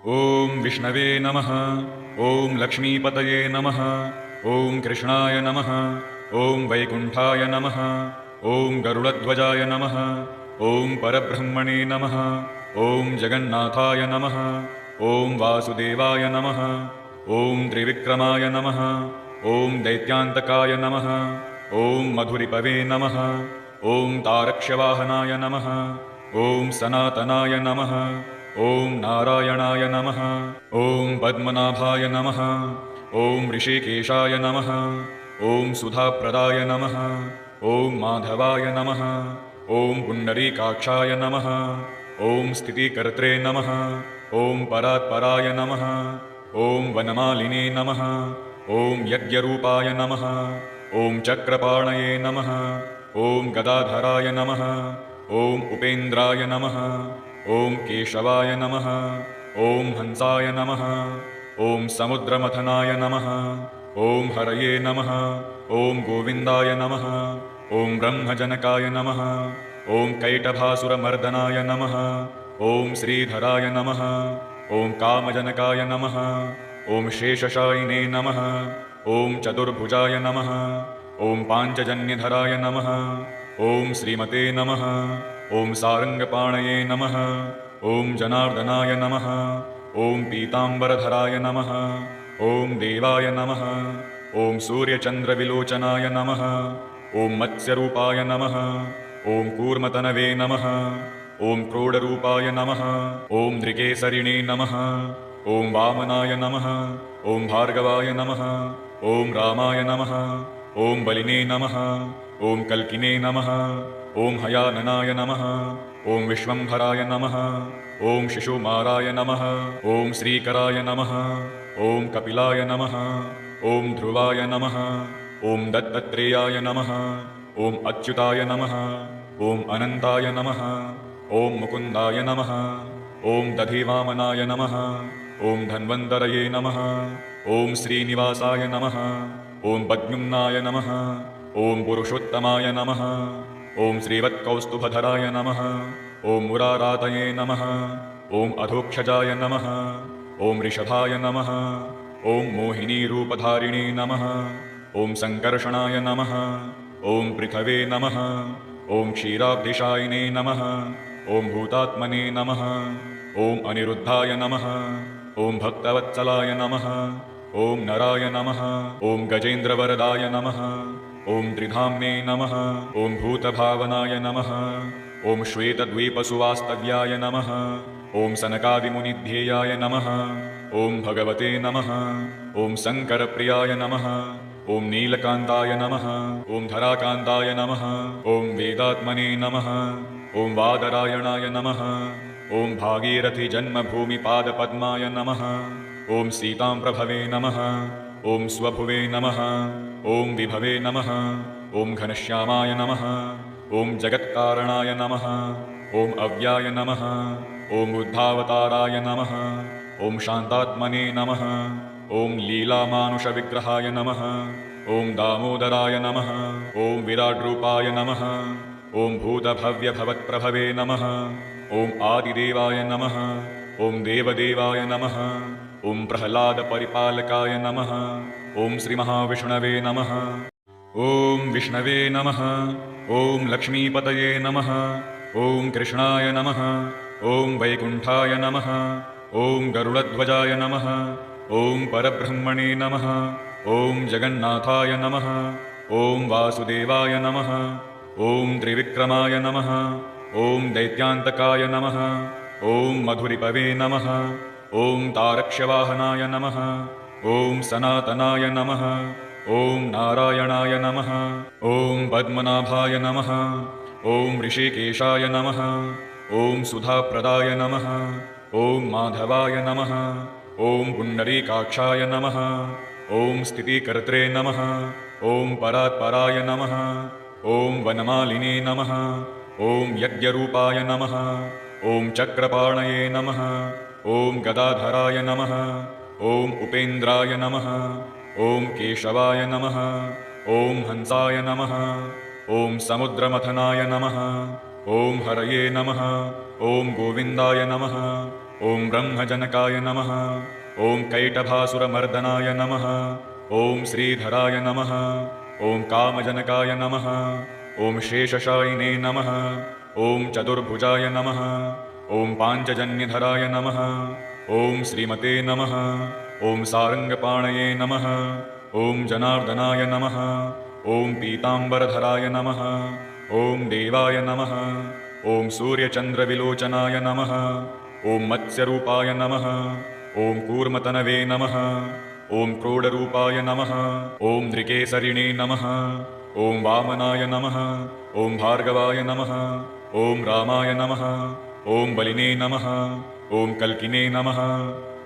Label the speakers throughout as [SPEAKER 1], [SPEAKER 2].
[SPEAKER 1] ॐ विष्णवे नमः। ॐ लक्ष्मीपतये नमः। ॐ कृष्णाय नमः। ॐ वैकुण्ठाय नमः। ॐ गरुडध्वजाय नमः। ॐ परब्रह्मणे नमः। ॐ जगन्नाथाय नमः। ॐ वासुदेवाय नमः। ॐ त्रिविक्रमाय नमः। ॐ दैत्यान्तकाय नमः। ॐ मधुरिपवे नमः। ॐ तारक्ष्यवाहनाय नमः। ॐ सनातनाय नमः। ॐ नारायणाय नमः। ॐ पद्मनाभाय नमः। ॐ ऋषिकेशाय नमः। ॐ सुधाप्रदाय नमः। ॐ माधवाय नमः। ॐ पुण्डरीकाक्षाय नमः। ॐ स्थितिकर्त्रे नमः। ॐ परात्पराय नमः। ॐ वनमालिने नमः। ॐ यज्ञरूपाय नमः। ॐ चक्रपाणये नमः। ॐ गदाधराय नमः। ॐ उपेन्द्राय नमः। ॐ केशवाय नमः। ॐ हंसाय नमः। ॐ समुद्रमथनाय नमः। ॐ हरये नमः। ॐ गोविन्दाय नमः। ॐ ब्रह्मजनकाय नमः। ॐ कैटभासुरमर्दनाय नमः। ॐ श्रीधराय नमः। ॐ कामजनकाय नमः। ॐ शेषशायिने नमः। ॐ चतुर्भुजाय नमः। ॐ पाञ्चजन्यधराय नमः। ॐ श्रीमते नमः। ॐ सारङ्गपाणये नमः। ॐ जनार्दनाय नमः। ॐ पीताम्बरधराय नमः। ॐ देवाय नमः। ॐ सूर्यचन्द्रविलोचनाय नमः। ॐ मत्स्यरूपाय नमः। ॐ कूर्मतनवे नमः। ॐ क्रोडरूपाय नमः। ॐ नृकेसरिणे नमः। ॐ वामनाय नमः। ॐ भार्गवाय नमः। ॐ रामाय नमः। ॐ बलिने नमः। ॐ कल्किने नमः। ॐ हयाननाय नमः। ॐ विश्वम्भराय नमः। ॐ शिशुमाराय नमः। ॐ श्रीकराय नमः। ॐ कपिलाय नमः। ॐ ध्रुवाय नमः। ॐ दत्तात्रेयाय नमः। ॐ अच्युताय नमः। ॐ अनन्ताय नमः। ॐ मुकुन्दाय नमः। ॐ दधिवामनाय नमः। ॐ धन्वन्तरये नमः। ॐ श्रीनिवासाय नमः। ॐ पद्युम्नाय नमः। ॐ पुरुषोत्तमाय नमः। ॐ श्रीवत्कौस्तुभधराय नमः। ॐ मुरारातये नमः। ॐ अधोक्षजाय नमः। ॐ ऋषभाय नमः। ॐ मोहिनीरूपधारिणे नमः। ॐ सङ्कर्षणाय नमः। ॐ पृथवे नमः। ॐ क्षीराब्धिशायिने नमः। ॐ भूतात्मने नमः। ॐ अनिरुद्धाय नमः। ॐ भक्तवत्सलाय नमः। ॐ नराय नमः। ॐ गजेन्द्रवरदाय नमः। ॐ त्रिधाम्ने नमः। ॐ भूतभावनाय नमः। ॐ श्वेतद्वीपसुवास्तव्याय नमः। ॐ सनकादिमुनिध्येयाय नमः। ॐ भगवते नमः। ॐ शङ्करप्रियाय नमः। ॐ नीलकान्ताय नमः। ॐ धराकान्ताय नमः। ॐ वेदात्मने नमः। ॐ वादरायणाय नमः। ॐ भागीरथीजन्मभूमिपादपद्माय नमः। ॐ सीताम्प्रभवे नमः। ॐ स्वभुवे नमः। ॐ विभवे नमः। ॐ घनश्यामाय नमः। ॐ जगत्कारणाय नमः। ॐ अव्याय नमः। ॐ बुद्धावताराय नमः। ॐ शान्तात्मने नमः। ॐ लीलामानुषविग्रहाय नमः। ॐ दामोदराय नमः। ॐ विराड्रूपाय नमः। ॐ भूतभव्यभवत्प्रभवे नमः। ॐ आदिदेवाय नमः। ॐ देवदेवाय नमः। ॐ प्रह्लादपरिपालकाय नमः। ॐ श्रीमहाविष्णवे नमः। ॐ विष्णवे नमः। ॐ लक्ष्मीपतये नमः। ॐ कृष्णाय नमः। ॐ वैकुण्ठाय नमः। ॐ गरुडध्वजाय नमः। ॐ परब्रह्मणे नमः। ॐ जगन्नाथाय नमः। ॐ वासुदेवाय नमः। ॐ त्रिविक्रमाय नमः। ॐ दैत्यान्तकाय नमः। ॐ मधुरिपवे नमः। ॐ तारक्ष्यवाहनाय नमः। ॐ सनातनाय नमः। ॐ नारायणाय नमः। ॐ पद्मनाभाय नमः। ॐ ऋषिकेशाय नमः। ॐ सुधाप्रदाय नमः। ॐ माधवाय नमः। ॐ पुण्डरीकाक्षाय नमः। ॐ स्थितिकर्त्रे नमः। ॐ परात्पराय नमः। ॐ वनमालिने नमः। ॐ यज्ञरूपाय नमः। ॐ चक्रपाणये नमः। ॐ गदाधराय नमः। ॐ उपेन्द्राय नमः। ॐ केशवाय नमः। ॐ हंसाय नमः। ॐ समुद्रमथनाय नमः। ॐ हरये नमः। ॐ गोविन्दाय नमः। ॐ ब्रह्मजनकाय नमः। ॐ कैटभासुरमर्दनाय नमः। ॐ श्रीधराय नमः। ॐ कामजनकाय नमः। ॐ शेषशायिने नमः। ॐ चतुर्भुजाय नमः। ॐ पाञ्चजन्यधराय नमः। ॐ श्रीमते नमः। ॐ सारङ्गपाणये नमः। ॐ जनार्दनाय नमः। ॐ पीताम्बरधराय नमः। ॐ देवाय नमः। ॐ सूर्यचन्द्रविलोचनाय नमः। ॐ मत्स्यरूपाय नमः। ॐ कूर्मतनवे नमः। ॐ क्रोडरूपाय नमः। ॐ नृकेसरिणे नमः। ॐ वामनाय नमः। ॐ भार्गवाय नमः। ॐ रामाय नमः। ॐ बलिने नमः। ॐ कल्किने नमः।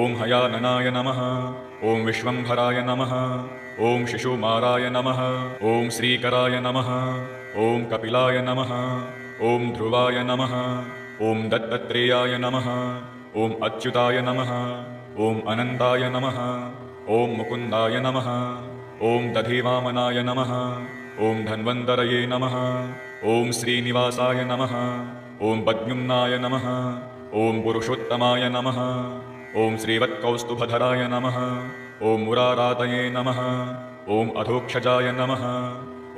[SPEAKER 1] ॐ हयाननाय नमः। ॐ विश्वम्भराय नमः। ॐ शिशुमाराय नमः। ॐ श्रीकराय नमः। ॐ कपिलाय नमः। ॐ ध्रुवाय नमः। ॐ दत्तात्रेयाय नमः। ॐ अच्युताय नमः। ॐ अनन्ताय नमः। ॐ मुकुन्दाय नमः। ॐ दधिवामनाय नमः। ॐ धन्वन्तरये नमः। ॐ श्रीनिवासाय नमः। ॐ पद्युम्नाय नमः। ॐ पुरुषोत्तमाय नमः। ॐ श्रीवत्कौस्तुभधराय नमः। ॐ मुरारातये नमः। ॐ अधोक्षजाय नमः।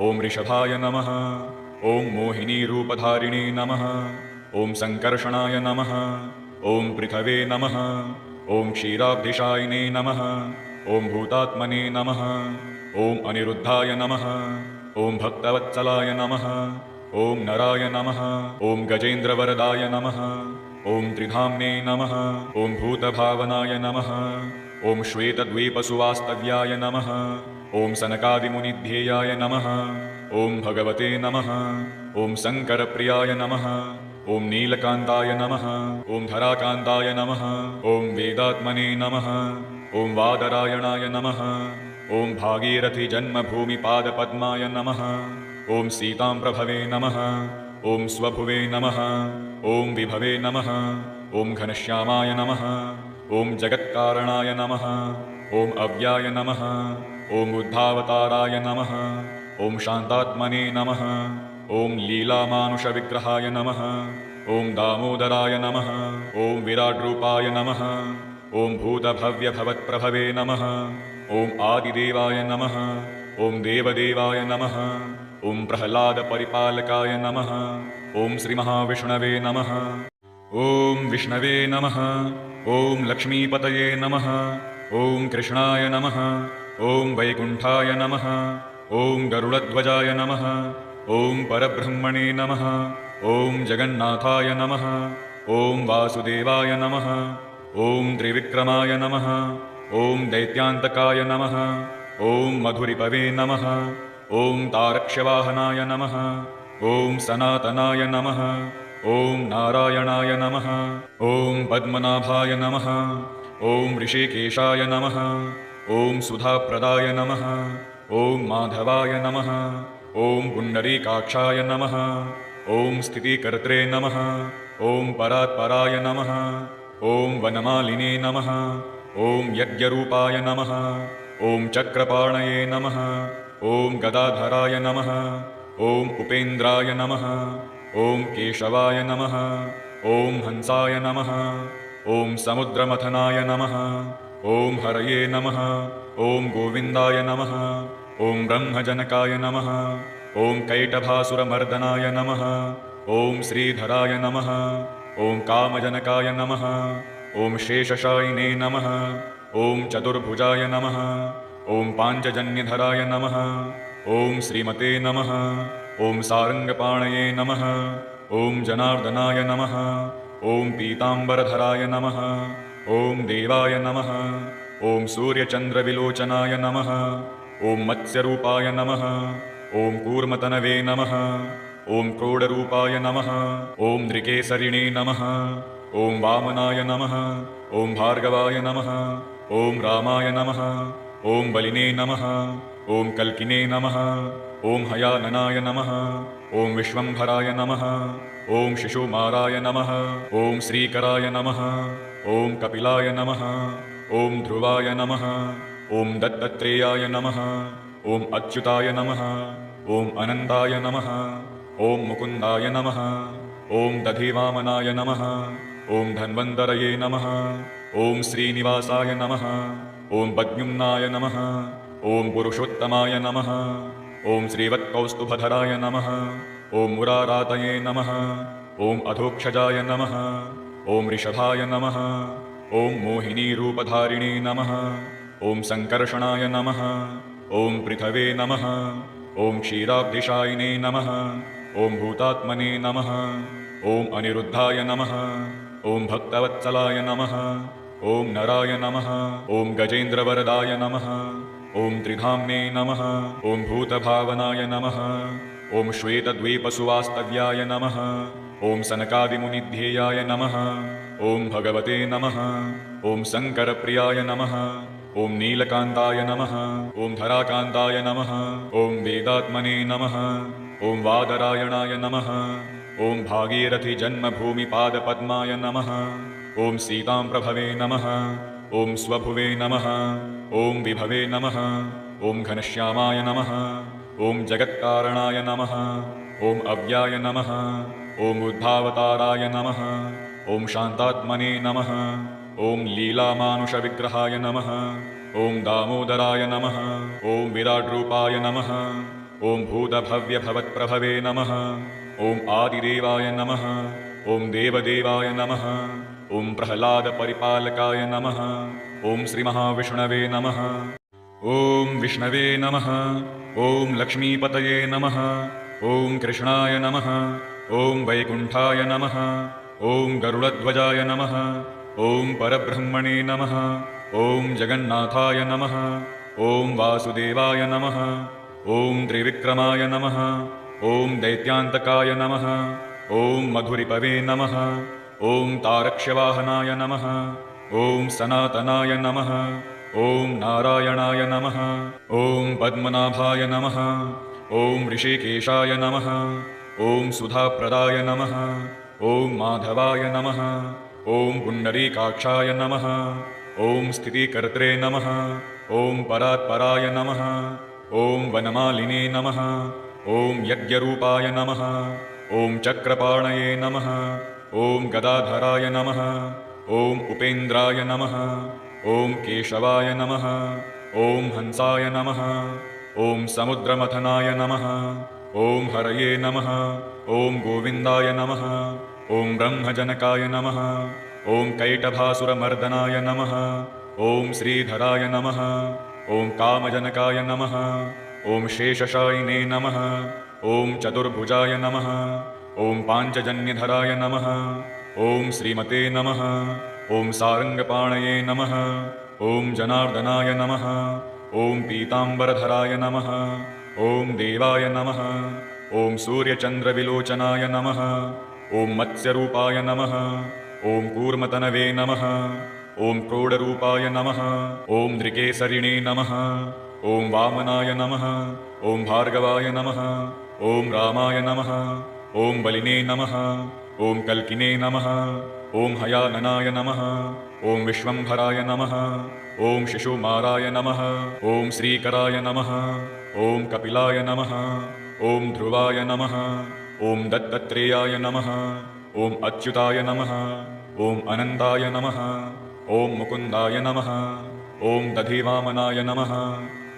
[SPEAKER 1] ॐ ऋषभाय नमः। ॐ मोहिनीरूपधारिणे नमः। ॐ सङ्कर्षणाय नमः। ॐ पृथवे नमः। ॐ क्षीराब्धिशायिने नमः। ॐ भूतात्मने नमः। ॐ अनिरुद्धाय नमः। ॐ भक्तवत्सलाय नमः। ॐ नराय नमः। ॐ गजेन्द्रवरदाय नमः। ॐ त्रिधाम्ने नमः। ॐ भूतभावनाय नमः। ॐ श्वेतद्वीपसुवास्तव्याय नमः। ॐ सनकादिमुनिध्येयाय नमः। ॐ भगवते नमः। ॐ शङ्करप्रियाय नमः। ॐ नीलकान्ताय नमः। ॐ धराकान्ताय नमः। ॐ वेदात्मने नमः। ॐ वादरायणाय नमः। ॐ भागीरथीजन्मभूमिपादपद्माय नमः। ॐ सीताम्प्रभवे नमः। ॐ स्वभुवे नमः। ॐ विभवे नमः। ॐ घनश्यामाय नमः। ॐ जगत्कारणाय नमः। ॐ अव्याय नमः। ॐ बुद्धावताराय नमः। ॐ शान्तात्मने नमः। ॐ लीलामानुषविग्रहाय नमः। ॐ दामोदराय नमः। ॐ विराड्रूपाय नमः। ॐ भूतभव्यभवत्प्रभवे नमः। ॐ आदिदेवाय नमः। ॐ देवदेवाय नमः। ॐ प्रह्लादपरिपालकाय नमः। ॐ श्रीमहाविष्णवे नमः। ॐ विष्णवे नमः। ॐ लक्ष्मीपतये नमः। ॐ कृष्णाय नमः। ॐ वैकुण्ठाय नमः। ॐ गरुडध्वजाय नमः। ॐ परब्रह्मणे नमः। ॐ जगन्नाथाय नमः। ॐ वासुदेवाय नमः। ॐ त्रिविक्रमाय नमः। ॐ दैत्यान्तकाय नमः। ॐ मधुरिपवे नमः। ॐ तारक्ष्यवाहनाय नमः। ॐ सनातनाय नमः। ॐ नारायणाय नमः। ॐ पद्मनाभाय नमः। ॐ ऋषिकेशाय नमः। ॐ सुधाप्रदाय नमः। ॐ माधवाय नमः। ॐ पुण्डरीकाक्षाय नमः। ॐ स्थितिकर्त्रे नमः। ॐ परात्पराय नमः। ॐ वनमालिने नमः। ॐ यज्ञरूपाय नमः। ॐ चक्रपाणये नमः। ॐ गदाधराय नमः। ॐ उपेन्द्राय नमः। ॐ केशवाय नमः। ॐ हंसाय नमः। ॐ समुद्रमथनाय नमः। ॐ हरये नमः। ॐ गोविन्दाय नमः। ॐ ब्रह्मजनकाय नमः। ॐ कैटभासुरमर्दनाय नमः। ॐ श्रीधराय नमः। ॐ कामजनकाय नमः। ॐ शेषशायिने नमः। ॐ चतुर्भुजाय नमः। ॐ पाञ्चजन्यधराय नमः। ॐ श्रीमते नमः। ॐ सारङ्गपाणये नमः। ॐ जनार्दनाय नमः। ॐ पीताम्बरधराय नमः। ॐ देवाय नमः। ॐ सूर्यचन्द्रविलोचनाय नमः। ॐ मत्स्यरूपाय नमः। ॐ कूर्मतनवे नमः। ॐ क्रोडरूपाय नमः। ॐ नृकेसरिणे नमः। ॐ वामनाय नमः। ॐ भार्गवाय नमः। ॐ रामाय नमः। ॐ बलिने नमः। ॐ कल्किने नमः। ॐ हयाननाय नमः। ॐ विश्वम्भराय नमः। ॐ शिशुमाराय नमः। ॐ श्रीकराय नमः। ॐ कपिलाय नमः। ॐ ध्रुवाय नमः। ॐ दत्तात्रेयाय नमः। ॐ अच्युताय नमः। ॐ अनन्ताय नमः। ॐ मुकुन्दाय नमः। ॐ दधिवामनाय नमः। ॐ धन्वन्तरये नमः। ॐ श्रीनिवासाय नमः। ॐ पद्युम्नाय नमः। ॐ पुरुषोत्तमाय नमः। ॐ श्रीवत्कौस्तुभधराय नमः। ॐ मुरारातये नमः। ॐ अधोक्षजाय नमः। ॐ ऋषभाय नमः। ॐ मोहिनीरूपधारिणे नमः। ॐ सङ्कर्षणाय नमः। ॐ पृथवे नमः। ॐ क्षीराब्धिशायिने नमः। ॐ भूतात्मने नमः। ॐ अनिरुद्धाय नमः। ॐ भक्तवत्सलाय नमः। ॐ नराय नमः। ॐ गजेन्द्रवरदाय नमः। ॐ त्रिधाम्ने नमः। ॐ भूतभावनाय नमः। ॐ श्वेतद्वीपसुवास्तव्याय नमः। ॐ सनकादिमुनिध्येयाय नमः। ॐ भगवते नमः। ॐ शङ्करप्रियाय नमः। ॐ नीलकान्ताय नमः। ॐ धराकान्ताय नमः। ॐ वेदात्मने नमः। ॐ वादरायणाय नमः। ॐ भागीरथीजन्मभूमिपादपद्माय नमः। ॐ सीताम्प्रभवे नमः। ॐ स्वभुवे नमः। ॐ विभवे नमः। ॐ घनश्यामाय नमः। ॐ जगत्कारणाय नमः। ॐ अव्याय नमः। ॐ बुद्धावताराय नमः। ॐ शान्तात्मने नमः। ॐ लीलामानुषविग्रहाय नमः। ॐ दामोदराय नमः। ॐ विराड्रूपाय नमः। ॐ भूतभव्यभवत्प्रभवे नमः। ॐ आदिदेवाय नमः। ॐ देवदेवाय नमः। ॐ प्रह्लादपरिपालकाय नमः। ॐ श्रीमहाविष्णवे नमः। ॐ विष्णवे नमः। ॐ लक्ष्मीपतये नमः। ॐ कृष्णाय नमः। ॐ वैकुण्ठाय नमः। ॐ गरुडध्वजाय नमः। ॐ परब्रह्मणे नमः। ॐ जगन्नाथाय नमः। ॐ वासुदेवाय नमः। ॐ त्रिविक्रमाय नमः। ॐ दैत्यान्तकाय नमः। ॐ मधुरिपवे नमः। ॐ तारक्ष्यवाहनाय नमः। ॐ सनातनाय नमः। ॐ नारायणाय नमः। ॐ पद्मनाभाय नमः। ॐ ऋषिकेशाय नमः। ॐ सुधाप्रदाय नमः। ॐ माधवाय नमः। ॐ पुण्डरीकाक्षाय नमः। ॐ स्थितिकर्त्रे नमः। ॐ परात्पराय नमः। ॐ वनमालिने नमः। ॐ यज्ञरूपाय नमः। ॐ चक्रपाणये नमः। ॐ गदाधराय नमः। ॐ उपेन्द्राय नमः। ॐ केशवाय नमः। ॐ हंसाय नमः। ॐ समुद्रमथनाय नमः। ॐ हरये नमः। ॐ गोविन्दाय नमः। ॐ ब्रह्मजनकाय नमः। ॐ कैटभासुरमर्दनाय नमः। ॐ श्रीधराय नमः। ॐ कामजनकाय नमः। ॐ शेषशायिने नमः। ॐ चतुर्भुजाय नमः। ॐ पाञ्चजन्यधराय नमः। ॐ श्रीमते नमः। ॐ सारङ्गपाणये नमः। ॐ जनार्दनाय नमः। ॐ पीताम्बरधराय नमः। ॐ देवाय नमः। ॐ सूर्यचन्द्रविलोचनाय नमः। ॐ मत्स्यरूपाय नमः। ॐ कूर्मतनवे नमः। ॐ क्रोडरूपाय नमः। ॐ नृकेसरिणे नमः। ॐ वामनाय नमः। ॐ भार्गवाय नमः। ॐ रामाय नमः। ॐ बलिने नमः। ॐ कल्किने नमः। ॐ हयाननाय नमः। ॐ विश्वम्भराय नमः। ॐ शिशुमाराय नमः। ॐ श्रीकराय नमः। ॐ कपिलाय नमः। ॐ ध्रुवाय नमः। ॐ दत्तात्रेयाय नमः। ॐ अच्युताय नमः। ॐ अनन्ताय नमः। ॐ मुकुन्दाय नमः। ॐ दधिवामनाय नमः।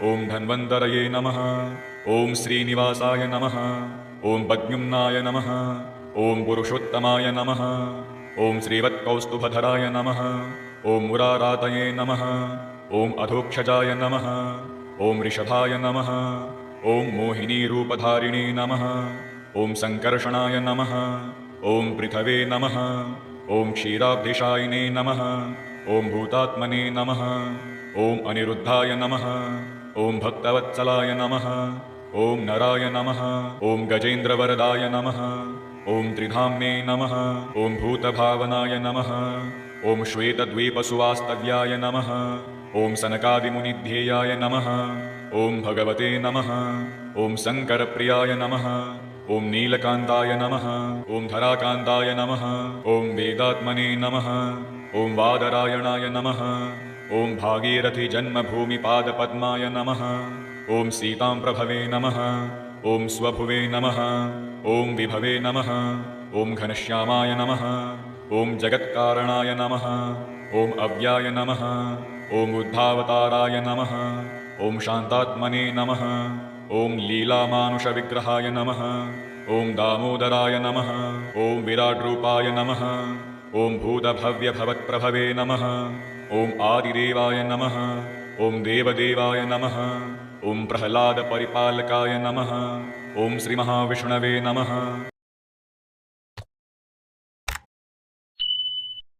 [SPEAKER 1] ॐ धन्वन्तरये नमः। ॐ श्रीनिवासाय नमः। ॐ पद्युम्नाय नमः। ॐ पुरुषोत्तमाय नमः। ॐ श्रीवत्कौस्तुभधराय नमः। ॐ मुरारातये नमः। ॐ अधोक्षजाय नमः। ॐ ऋषभाय नमः। ॐ मोहिनीरूपधारिणे नमः। ॐ सङ्कर्षणाय नमः। ॐ पृथवे नमः। ॐ क्षीराब्धिशायिने नमः। ॐ भूतात्मने नमः। ॐ अनिरुद्धाय नमः। ॐ भक्तवत्सलाय नमः। ॐ नराय नमः। ॐ गजेन्द्रवरदाय नमः। ॐ त्रिधाम्ने नमः। ॐ भूतभावनाय नमः। ॐ श्वेतद्वीपसुवास्तव्याय नमः। ॐ सनकादिमुनिध्येयाय नमः। ॐ भगवते नमः। ॐ शङ्करप्रियाय नमः। ॐ नीलकान्ताय नमः। ॐ धराकान्ताय नमः। ॐ वेदात्मने नमः। ॐ वादरायणाय नमः। ॐ भागीरथीजन्मभूमिपादपद्माय नमः। ॐ सीताम्प्रभवे नमः। ॐ स्वभुवे नमः। ॐ विभवे नमः। ॐ घनश्यामाय नमः। ॐ जगत्कारणाय नमः ॐ अव्याय नमः ॐ बुद्धावताराय नमः ॐ शान्तात्मने नमः ॐ लीलामानुषविग्रहाय नमः ॐ दामोदराय नमः ॐ विराट्रूपाय नमः ॐ भूतभव्यभवत्प्रभवे नमः ॐ आदिदेवाय नमः ॐ देवदेवाय नमः ॐ प्रह्लादपरिपालकाय नमः ॐ श्रीमहाविष्णवे नमः